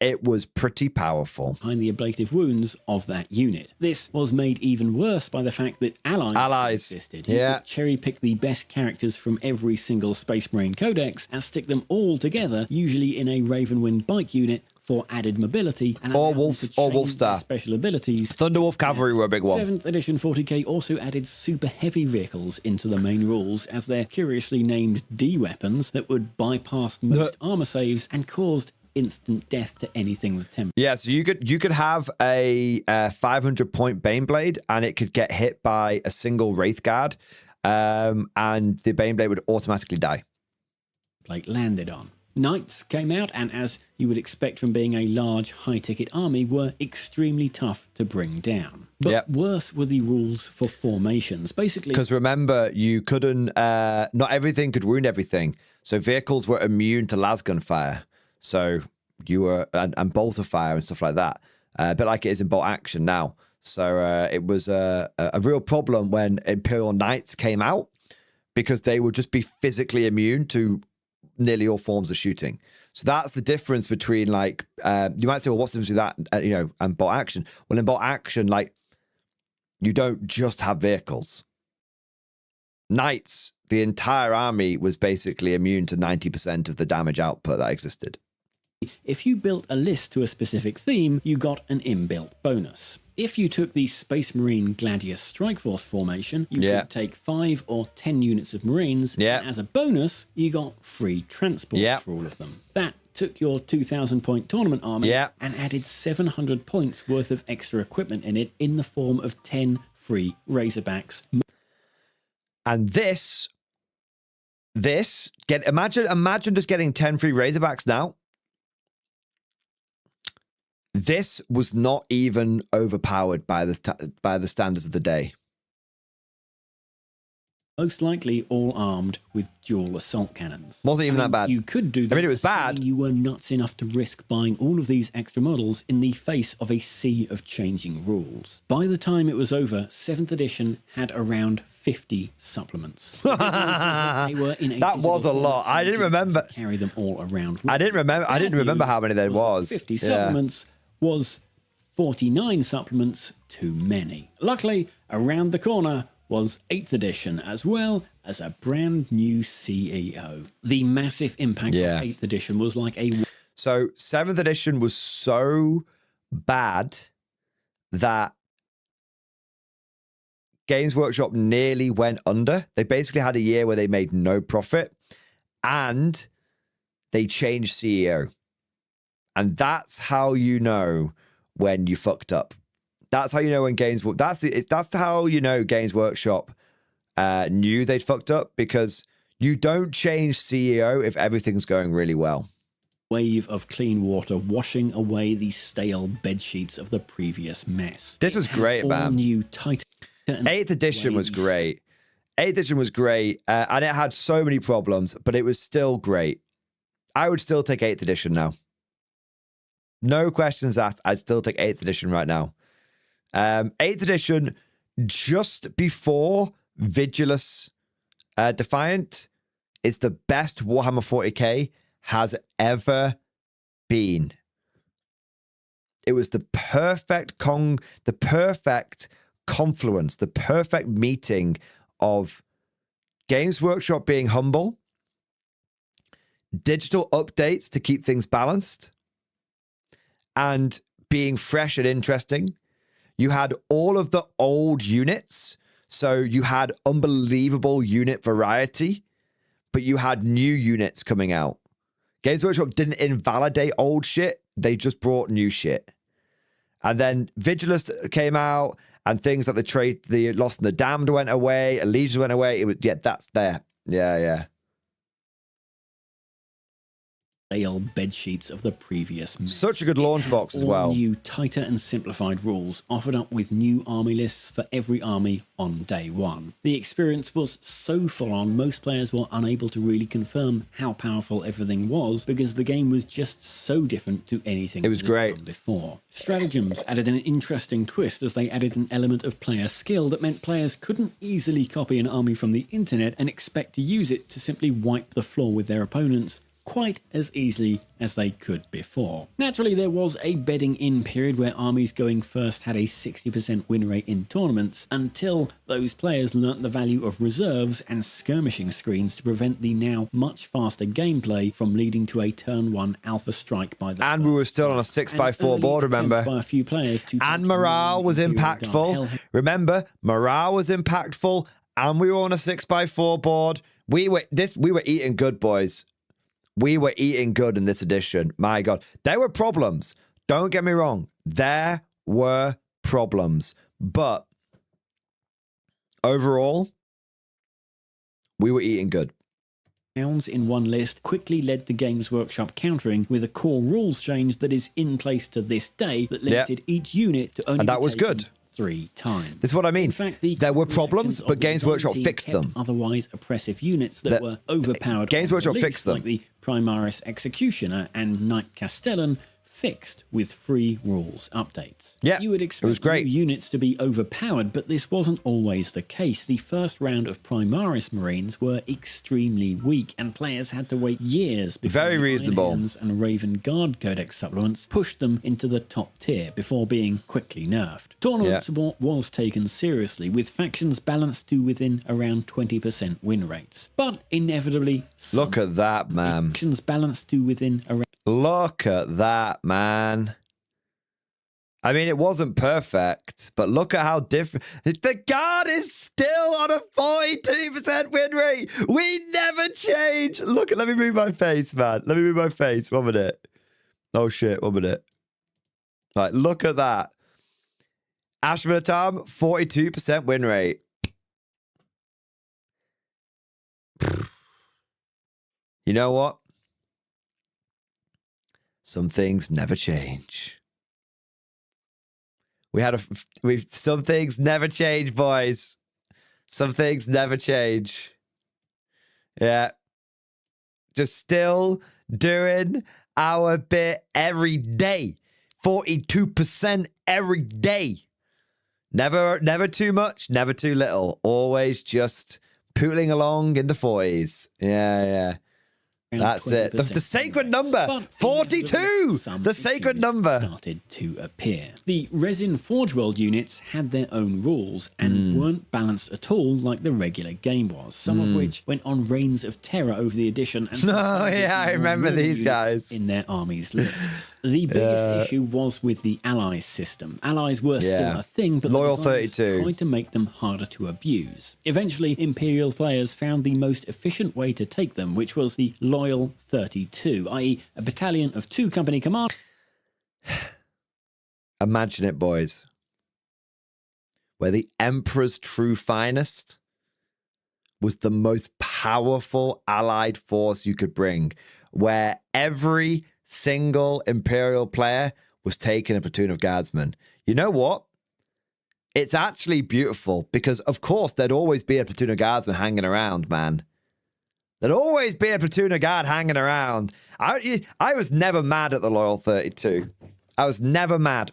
It was pretty powerful. Behind the ablative wounds of that unit. This was made even worse by the fact that allies existed. You could cherry pick the best characters from every single Space Marine Codex and stick them all together, usually in a Ravenwind bike unit for added mobility and Or allow them to change their Wolfstar. special abilities. Thunderwolf Cavalry were a big one. 7th edition 40k also added super heavy vehicles into the main rules as their curiously named D weapons that would bypass most armor saves and caused instant death to anything with temper. Yeah, so you could have a 500-point Baneblade, and it could get hit by a single Wraith Guard, and the Baneblade would automatically die. Blake landed on. Knights came out, and as you would expect from being a large, high-ticket army, were extremely tough to bring down. But worse were the rules for formations. Basically, Because remember, you couldn't, not everything could wound everything. So vehicles were immune to lasgun fire. So you were, and bolter fire and stuff like that. A bit like it is in bolt action now. So it was a real problem when Imperial Knights came out, because they would just be physically immune to nearly all forms of shooting. So that's the difference between, like, you might say, well, what's the difference with that, and bolt action? Well, in bolt action, like, you don't just have vehicles. Knights, the entire army was basically immune to 90% of the damage output that existed. if you built a list to a specific theme, you got an inbuilt bonus. If you took the Space Marine Gladius Strike Force formation, you could take 5 or 10 units of Marines, and as a bonus, you got free transports for all of them. That took your 2,000-point tournament army and added 700 points worth of extra equipment in it in the form of 10 free Razorbacks. And imagine just getting 10 free Razorbacks now. This was not even overpowered by the standards of the day. Most likely all armed with dual assault cannons. Wasn't even that bad. You could do that. I mean, it was bad. You were nuts enough to risk buying all of these extra models in the face of a sea of changing rules. By the time it was over, 7th edition had around 50 supplements. They were in that was a lot. I didn't remember. Carry them all around. I didn't remember how many there was. 50 supplements was 49 supplements too many. Luckily, around the corner was 8th edition, as well as a brand new CEO. The massive impact of 8th edition was like a... So 7th edition was so bad that Games Workshop nearly went under. They basically had a year where they made no profit, and they changed CEO. And that's how you know when you fucked up. That's how you know when that's how you know Games Workshop knew they'd fucked up, because you don't change CEO if everything's going really well. Wave of clean water washing away the stale bed sheets of the previous mess. This was great, man. New tight 8th edition was great. 8th edition was great, and it had so many problems, but it was still great. I would still take 8th edition now. No questions asked. I'd still take 8th edition right now. 8th edition, just before Vigilus Defiant, is the best Warhammer 40k has ever been. It was the perfect confluence, the perfect meeting of Games Workshop being humble, digital updates to keep things balanced, and being fresh and interesting. You had all of the old units, so you had unbelievable unit variety, but you had new units coming out. Games Workshop didn't invalidate old shit, they just brought new shit. And then Vigilus came out, and things like the Lost and the Damned went away, Allegiance went away. It was, yeah, that's there. Yeah. stale bed sheets of the previous mess. Such a good launch box as well. New, tighter and simplified rules offered up with new army lists for every army on day one. The experience was so full on, most players were unable to really confirm how powerful everything was because the game was just so different to anything it was great before. Stratagems added an interesting twist as they added an element of player skill that meant players couldn't easily copy an army from the internet and expect to use it to simply wipe the floor with their opponents quite as easily as they could before. Naturally, there was a bedding in period where armies going first had a 60% win rate in tournaments until those players learnt the value of reserves and skirmishing screens to prevent the now much faster gameplay from leading to a turn 1 alpha strike by the and we were still on a 6x4 board, remember? By a few players to and morale was impactful. Remember, morale was impactful and we were on a 6x4 board. We were eating good, boys. We were eating good in this edition. My God. There were problems. Don't get me wrong. There were problems. But overall, we were eating good. Towns in one list quickly led to Games Workshop countering with a core rules change that is in place to this day that limited each unit to only and that was good. 3 times. This is what I mean. In fact, there were problems, but Games Workshop fixed them. Otherwise oppressive units that were overpowered. Games Workshop fixed them. Like the Primaris Executioner and Knight Castellan fixed with free rules updates. Yeah, you would expect it was great. New units to be overpowered, but this wasn't always the case. The first round of Primaris Marines were extremely weak, and players had to wait years before very reasonable Helens and Raven Guard Codex supplements pushed them into the top tier before being quickly nerfed. Tournament support was taken seriously, with factions balanced to within around 20% win rates. But inevitably, look at that, man. Factions balanced to within around. Look at that, man. I mean, it wasn't perfect, but look at how different. The Guard is still on a 42% win rate. We never change. Look, let me move my face, man. Let me move my face. 1 minute. Oh, shit. 1 minute. Right, look at that. Ashmanatam, 42% win rate. You know what? Some things never change. Some things never change, boys. Some things never change. Yeah. Just still doing our bit every day. 42% every day. Never too much, never too little. Always just pootling along in the 40s. Yeah. That's it. The sacred number, 42. The sacred number started to appear. The Resin Forge World units had their own rules and weren't balanced at all like the regular game was. Some of which went on reigns of terror over the edition. And I remember these guys in their armies lists. The biggest issue was with the allies system. Allies were still a thing, but Loyal the designers 32 tried to make them harder to abuse. Eventually, Imperial players found the most efficient way to take them, which was the Loyal 32, i.e. a battalion of 2 company command. Imagine it, boys. Where the Emperor's true finest was the most powerful allied force you could bring. Where every single Imperial player was taking a platoon of guardsmen. You know what? It's actually beautiful because, of course, there'd always be a platoon of guardsmen hanging around, man. There'd always be a platoon of guard hanging around. I was never mad at the Loyal 32. I was never mad.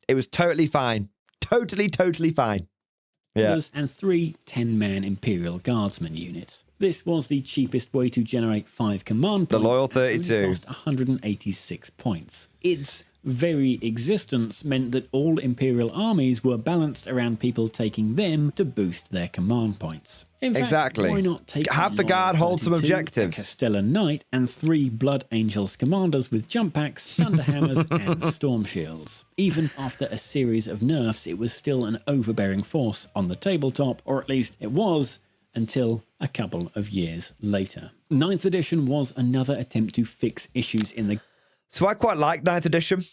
It was totally fine. Totally fine. Yeah. And 3 10-man Imperial Guardsman units. This was the cheapest way to generate 5 command points. The loyal and only 32. cost 186 points. Its very existence meant that all Imperial armies were balanced around people taking them to boost their command points. In fact, Exactly. why not take Have the Loyal guard hold some 32, objectives. a Castellan Knight, and 3 Blood Angels commanders with jump packs, thunderhammers, and storm shields. Even after a series of nerfs, it was still an overbearing force on the tabletop, or at least it was, until a couple of years later. 9th edition was another attempt to fix issues in the... So I quite like 9th edition.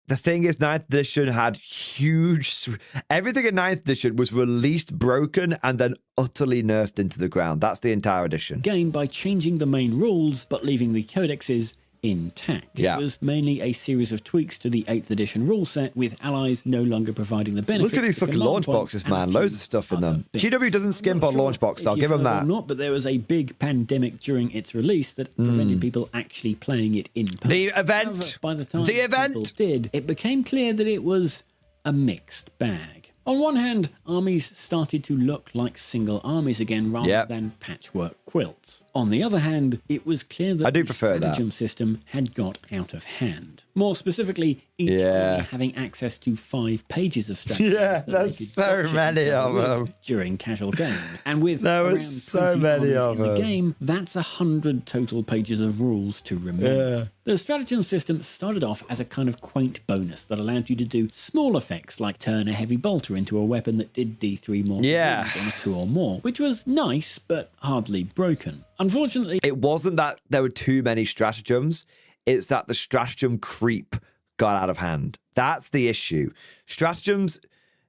The thing is, 9th edition had huge... Everything in 9th edition was released broken and then utterly nerfed into the ground. That's the entire edition. Game by changing the main rules, but leaving the codexes intact. Yeah. It was mainly a series of tweaks to the 8th edition rule set, with allies no longer providing the benefits. Look at these to fucking command launch points boxes, and a man. few Loads of stuff in other them. things. GW doesn't I'm skimp not on sure launch boxes. if I'll you've give them heard or that. Not, but there was a big pandemic during its release that prevented people actually playing it in person. The event. However, by the time The event. people did, it became clear that it was a mixed bag. On one hand, armies started to look like single armies again rather Yep. than patchwork quilts. On the other hand, it was clear that I do the prefer that. stratagem system had got out of hand. More specifically, each Yeah. army having access to 5 pages of strategies. Yeah, that they there's could so gotcha many each other of with them. during casual games. And with There was around so 20 many armies of in the them. game, that's 100 total pages of rules to remember. Yeah. The stratagem system started off as a kind of quaint bonus that allowed you to do small effects like turn a heavy bolter into a weapon that did D3 more Yeah. damage on a 2 or more, which was nice but hardly broken. Unfortunately, It wasn't that there were too many stratagems. It's that the stratagem creep got out of hand. That's the issue. Stratagems,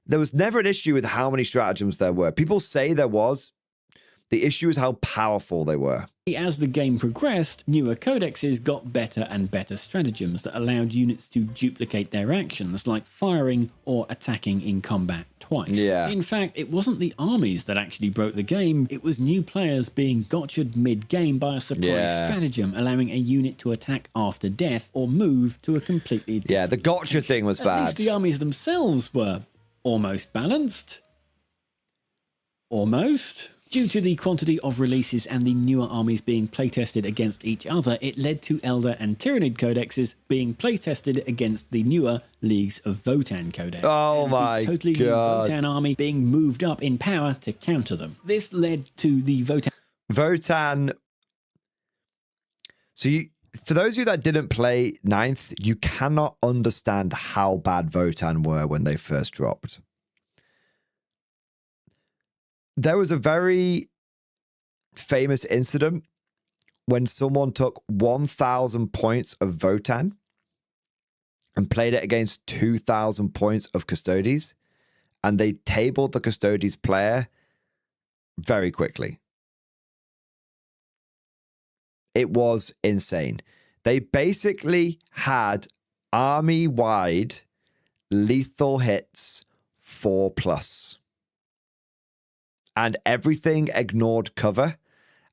there was never an issue with how many stratagems there were. People say there was. The issue is how powerful they were. as the game progressed, newer codexes got better and better stratagems that allowed units to duplicate their actions, like firing or attacking in combat twice. Yeah. In fact, it wasn't the armies that actually broke the game, it was new players being gotcha'd mid-game by a surprise stratagem, allowing a unit to attack after death or move to a completely different Yeah, the gotcha location. thing was At bad. least the armies themselves were almost balanced. Almost. Due to the quantity of releases and the newer armies being playtested against each other, it led to Elder and Tyranid codexes being playtested against the newer Leagues of Votann codex. Oh and my the totally God. new Votann army being moved up in power to counter them. This led to the Votann. So you, for those of you that didn't play 9th, you cannot understand how bad Votann were when they first dropped. There was a very famous incident when someone took 1,000 points of Votann and played it against 2,000 points of Custodes, and they tabled the Custodes player very quickly. It was insane. They basically had army-wide lethal hits 4+. And everything ignored cover.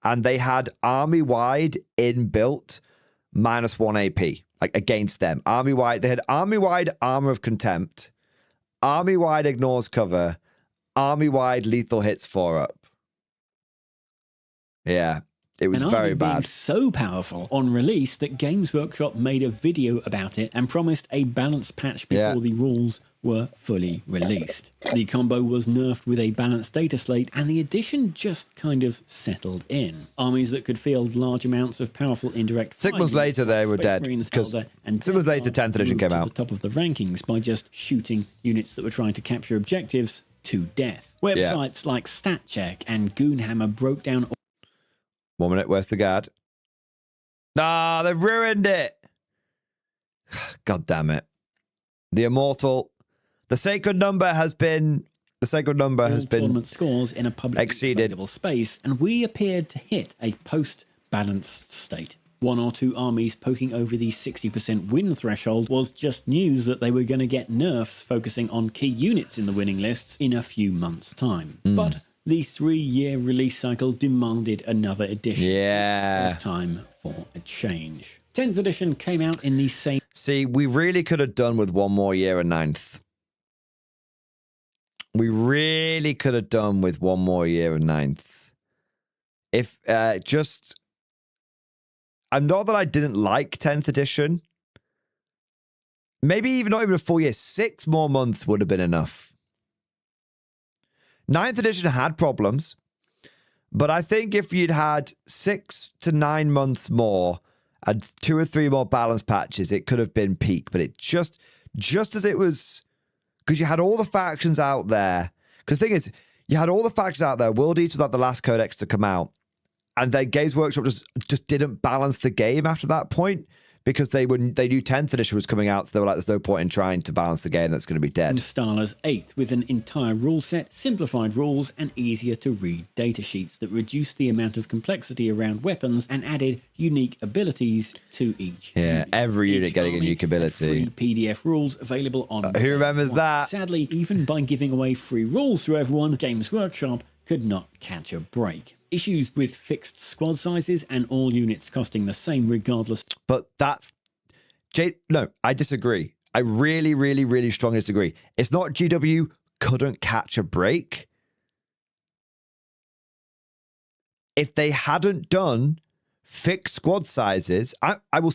And they had army-wide inbuilt -1 AP, like against them. Army-wide, they had army-wide Armor of Contempt, army-wide ignores cover, army-wide lethal hits 4+. Yeah, it was An very army being bad. so powerful on release that Games Workshop made a video about it and promised a balanced patch before the rules were fully released. The combo was nerfed with a balanced data slate, and the addition just kind of settled in. Armies that could field large amounts of powerful indirect fire 6 months units later, like they were Space dead, Marines, 'cause Elder, and 6 months Death later, Guard 10th edition moved came to out. the top of the rankings by just shooting units that were trying to capture objectives to death. Websites like StatCheck and Goonhammer broke down 1 minute, where's the guard? Ah, they've ruined it. God damn it. The immortal, the sacred number has been, tournament scores in a publicly exceeded. available space, and we appeared to hit a post-balanced state. 1 or 2 armies poking over the 60% win threshold was just news that they were going to get nerfs focusing on key units in the winning lists in a few months' time. But the 3-year release cycle demanded another edition. Yeah. It was time for a change. 10th edition came out in the same See, we really could have done with 1 more year at 9th. we really could have done with one more year of 9th. If I'm not that I didn't like 10th edition. Maybe even not even a full year. 6 more months would have been enough. 9th edition had problems, but I think if you'd had 6 to 9 months more and 2 or 3 more balance patches, it could have been peak. But it just as it was, because you had all the factions out there. Because the thing is, you had all the factions out there. World Eater was like the last codex to come out, and then Games Workshop just didn't balance the game after that point. Because they knew 10th edition was coming out, so they were like, there's no point in trying to balance the game that's going to be dead. Installers 8th with an entire rule set, simplified rules, and easier to read datasheets that reduced the amount of complexity around weapons and added unique abilities to each. Yeah, unit. every unit Each getting a army unique had ability. Free PDF rules available on. Who remembers that? Sadly, even by giving away free rules to everyone, Games Workshop could not catch a break. Issues with fixed squad sizes and all units costing the same regardless. But that's... No, I disagree. I really, really, really strongly disagree. It's not GW couldn't catch a break. If they hadn't done fixed squad sizes, I will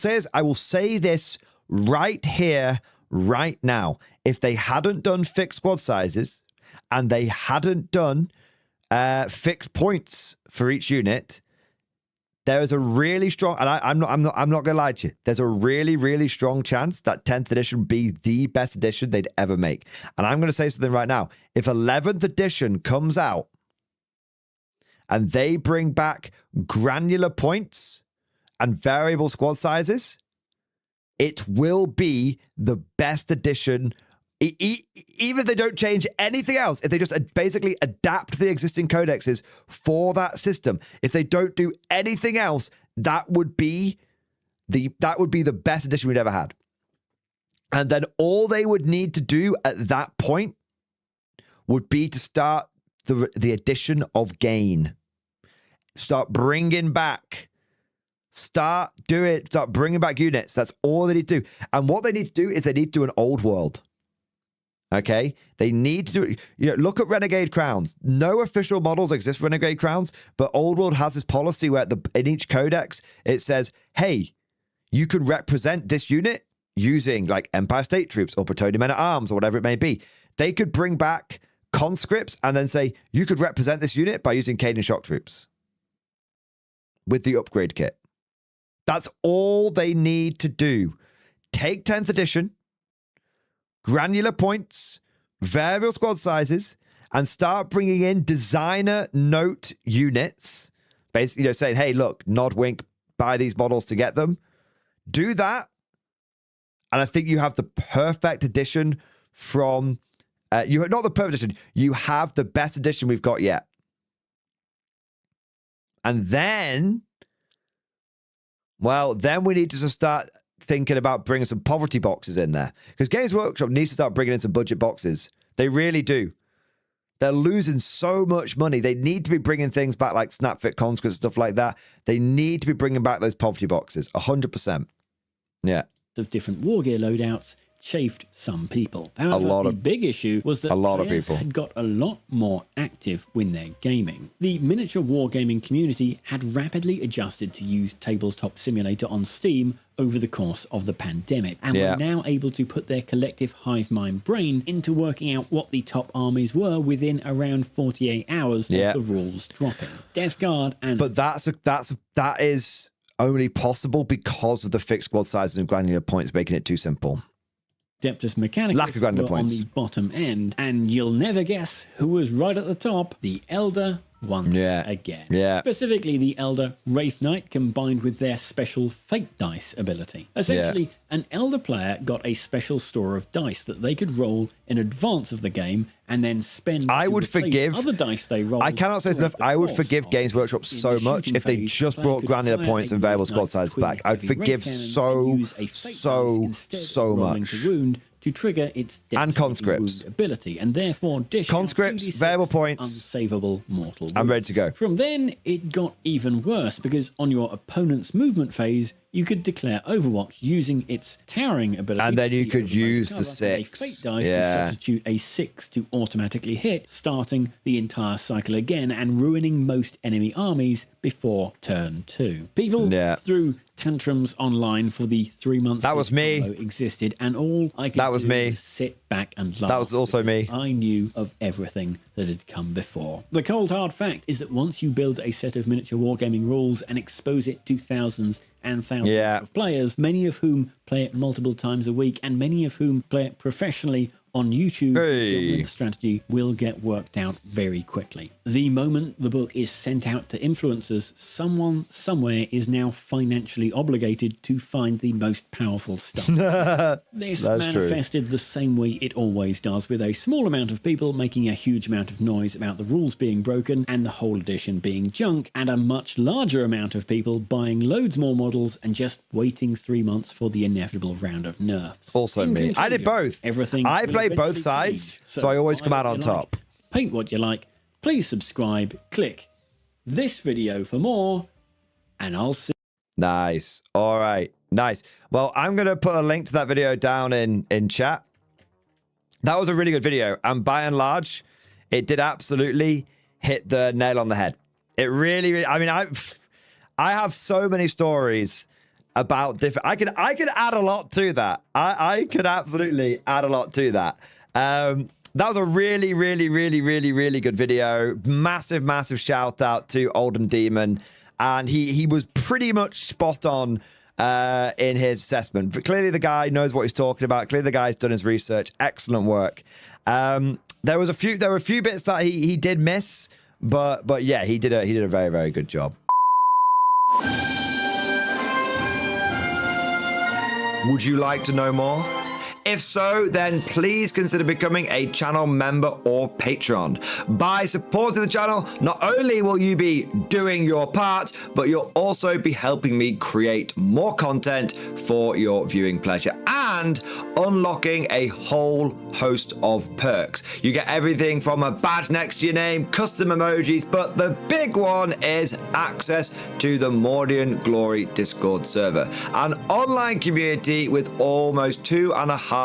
say this right here, right now. If they hadn't done fixed squad sizes and they hadn't done fixed points for each unit, there is a really strong, and I'm not gonna lie to you, there's a really, really strong chance that 10th edition would be the best edition they'd ever make. And I'm gonna say something right now. If 11th edition comes out and they bring back granular points and variable squad sizes, it will be the best edition. Even if they don't change anything else, if they just basically adapt the existing codexes for that system, if they don't do anything else, that would be the best edition we'd ever had. And then all they would need to do at that point would be to start the addition of gain. Start bringing back. Start bringing back units. That's all they need to do. And what they need to do is they need to do an old world. Okay, they need to do it. Look at Renegade Crowns. No official models exist for Renegade Crowns, but Old World has this policy where in each codex it says, "Hey, you can represent this unit using like Empire State Troops or Bretonnian Men at Arms or whatever it may be." They could bring back conscripts and then say, "You could represent this unit by using Caden Shock Troops with the upgrade kit." That's all they need to do. Take 10th edition. Granular points, variable squad sizes, and start bringing in designer note units. Basically, saying, hey, look, nod, wink, buy these models to get them. Do that. And I think you have the perfect edition from... not the perfect edition. You have the best edition we've got yet. And then... well, then we need to just start... thinking about bringing some poverty boxes in there, because Games Workshop needs to start bringing in some budget boxes. They really do. They're losing so much money. They need to be bringing things back like Snapfit conscripts, stuff like that. They need to be bringing back those poverty boxes. 100%. Yeah. Of different war gear loadouts chafed some people. However, the big issue was that players had got a lot more active when they're gaming. The miniature wargaming community had rapidly adjusted to use Tabletop Simulator on Steam over the course of the pandemic, and were now able to put their collective hive mind brain into working out what the top armies were within around 48 hours of the rules dropping. Death Guard and... But that is only possible because of the fixed squad sizes and granular points, making it too simple. Adeptus Mechanicus lack of granular were points on the bottom end, and you'll never guess who was right at the top. The Elder once again. Specifically, the Elder Wraith Knight combined with their special Fate Dice ability. Essentially, an Elder player got a special store of dice that they could roll in advance of the game and then spend other dice they rolled. I cannot say enough. I would forgive Games Workshop so much if they just brought granular points and variable squad sizes back. I'd forgive so much. To trigger its and conscripts ability, and therefore dish conscripts, variable points, unsavable mortal wounds. I'm ready to go. From then, it got even worse, because on your opponent's movement phase, you could declare Overwatch using its towering ability. And then to you see could over most use the cover, and a 6. fate dice to Yeah. substitute a 6 to automatically hit, starting the entire cycle again and ruining most enemy armies before turn 2. People threw tantrums online for the 3 months that was me existed, and all I could was do me. was sit back and laugh. That was also me. I knew of everything that had come before. The cold hard fact is that once you build a set of miniature wargaming rules and expose it to thousands and thousands of players, many of whom play it multiple times a week and many of whom play it professionally on YouTube, dominant strategy will get worked out very quickly. The moment the book is sent out to influencers, someone somewhere is now financially obligated to find the most powerful stuff. This manifested the same way it always does, with a small amount of people making a huge amount of noise about the rules being broken and the whole edition being junk, and a much larger amount of people buying loads more models and just waiting 3 months for the inevitable round of nerfs. Also me. I did both. Everything I played both sides, so I always come out on top. Paint what you like. Please subscribe. Click this video for more, and I'll see. Nice. All right. Nice. Well, I'm going to put a link to that video down in chat. That was a really good video, and by and large, it did absolutely hit the nail on the head. It really, I mean, I have so many stories about different. I could add a lot to that. I could absolutely add a lot to that. That was a really, really, really, really, really good video. Massive, massive shout out to Oldham Demon, and he was pretty much spot on in his assessment. But clearly, the guy knows what he's talking about. Clearly, the guy's done his research. Excellent work. There were a few bits that he did miss, but yeah, he did a very, very good job. Would you like to know more? If so, then please consider becoming a channel member or patron. By supporting the channel, not only will you be doing your part, but you'll also be helping me create more content for your viewing pleasure and unlocking a whole host of perks. You get everything from a badge next to your name, custom emojis, but the big one is access to the Mordian Glory Discord server, an online community with almost 2,500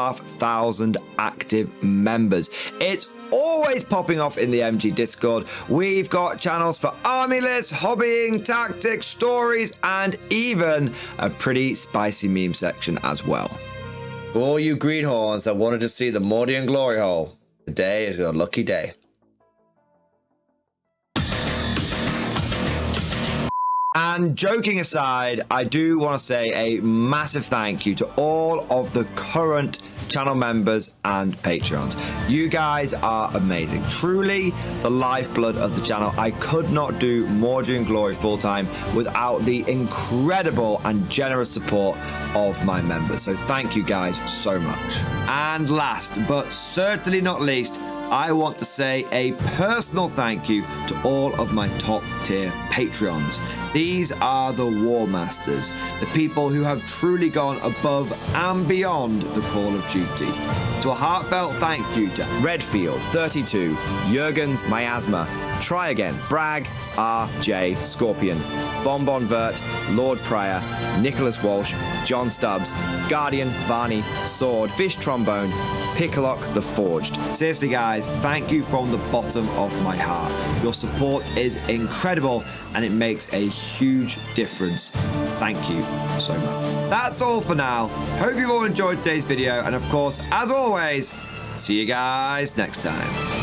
active members. It's always popping off in the MG Discord. We've got channels for army lists, hobbying, tactics, stories, and even a pretty spicy meme section as well. For all you greenhorns that wanted to see the Mordian glory hole, today is your lucky day. And joking aside, I do want to say a massive thank you to all of the current channel members and patrons. You guys are amazing. Truly the lifeblood of the channel. I could not do Mordian Glory full-time without the incredible and generous support of my members. So thank you guys so much. And last, but certainly not least, I want to say a personal thank you to all of my top tier Patreons. These are the War Masters, the people who have truly gone above and beyond the call of duty. So a heartfelt thank you to Redfield, 32, Jurgens, Miasma, Try Again, Bragg, RJ, Scorpion, Bonbon Vert, Lord Pryor, Nicholas Walsh, John Stubbs, Guardian, Varney, Sword, Fish Trombone, Picklock the Forged. Seriously guys, thank you from the bottom of my heart. Your support is incredible and it makes a huge difference. Thank you so much. That's all for now. Hope you've all enjoyed today's video, and of course, as always, see you guys next time.